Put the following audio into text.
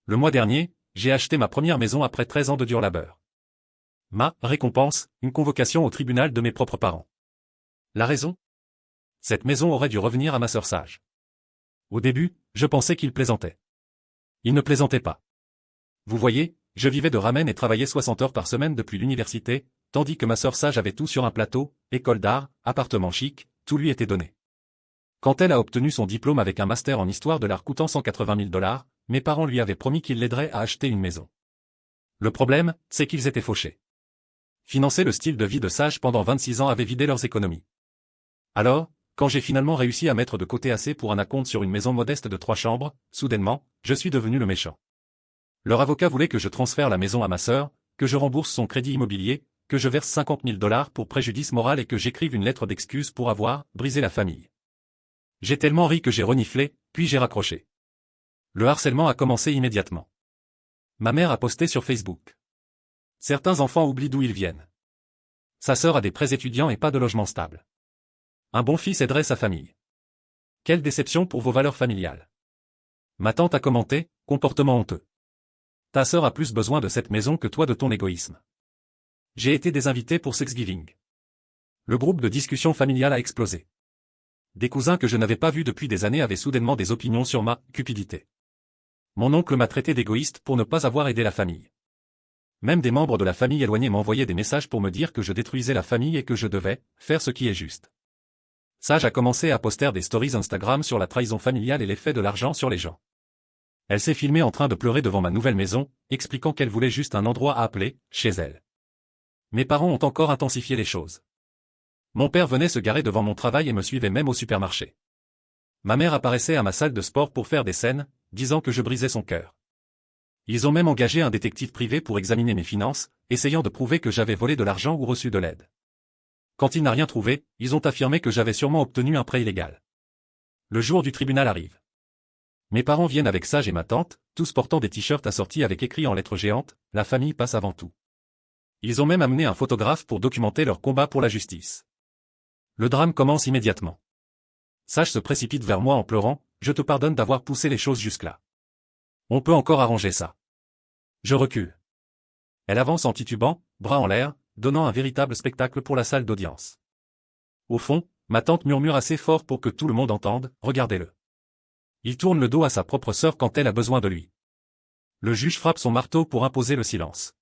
Le mois dernier, j'ai acheté ma première maison après 13 ans de dur labeur. Ma récompense, une convocation au tribunal de mes propres parents. La raison? Cette maison aurait dû revenir à ma sœur sage. Au début, je pensais qu'il plaisantait. Il ne plaisantait pas. Vous voyez, je vivais de ramen et travaillais 60 heures par semaine depuis l'université, tandis que ma sœur sage avait tout sur un plateau, école d'art, appartement chic, tout lui était donné. Quand elle a obtenu son diplôme avec un master en histoire de l'art coûtant 180 000 $, mes parents lui avaient promis qu'ils l'aideraient à acheter une maison. Le problème, c'est qu'ils étaient fauchés. Financer le style de vie de sage pendant 26 ans avait vidé leurs économies. Alors, quand j'ai finalement réussi à mettre de côté assez pour un acompte sur une maison modeste de 3 chambres, soudainement, je suis devenu le méchant. Leur avocat voulait que je transfère la maison à ma sœur, que je rembourse son crédit immobilier, que je verse 50 000 $ pour préjudice moral et que j'écrive une lettre d'excuse pour avoir brisé la famille. J'ai tellement ri que j'ai reniflé, puis j'ai raccroché. Le harcèlement a commencé immédiatement. Ma mère a posté sur Facebook. Certains enfants oublient d'où ils viennent. Sa sœur a des prêts étudiants et pas de logement stable. Un bon fils aiderait sa famille. Quelle déception pour vos valeurs familiales. Ma tante a commenté, comportement honteux. Ta sœur a plus besoin de cette maison que toi de ton égoïsme. J'ai été désinvité pour Thanksgiving. Le groupe de discussion familiale a explosé. Des cousins que je n'avais pas vus depuis des années avaient soudainement des opinions sur ma cupidité. Mon oncle m'a traité d'égoïste pour ne pas avoir aidé la famille. Même des membres de la famille éloignée m'envoyaient des messages pour me dire que je détruisais la famille et que je devais faire ce qui est juste. Sage a commencé à poster des stories Instagram sur la trahison familiale et l'effet de l'argent sur les gens. Elle s'est filmée en train de pleurer devant ma nouvelle maison, expliquant qu'elle voulait juste un endroit à appeler chez elle. Mes parents ont encore intensifié les choses. Mon père venait se garer devant mon travail et me suivait même au supermarché. Ma mère apparaissait à ma salle de sport pour faire des scènes, disant que je brisais son cœur. Ils ont même engagé un détective privé pour examiner mes finances, essayant de prouver que j'avais volé de l'argent ou reçu de l'aide. Quand il n'a rien trouvé, ils ont affirmé que j'avais sûrement obtenu un prêt illégal. Le jour du tribunal arrive. Mes parents viennent avec Sage et ma tante, tous portant des t-shirts assortis avec écrit en lettres géantes, « La famille passe avant tout ». Ils ont même amené un photographe pour documenter leur combat pour la justice. Le drame commence immédiatement. Sage se précipite vers moi en pleurant, « Je te pardonne d'avoir poussé les choses jusque-là. On peut encore arranger ça. » Je recule. Elle avance en titubant, bras en l'air, donnant un véritable spectacle pour la salle d'audience. Au fond, ma tante murmure assez fort pour que tout le monde entende, « Regardez-le. Il tourne le dos à sa propre sœur quand elle a besoin de lui. » Le juge frappe son marteau pour imposer le silence.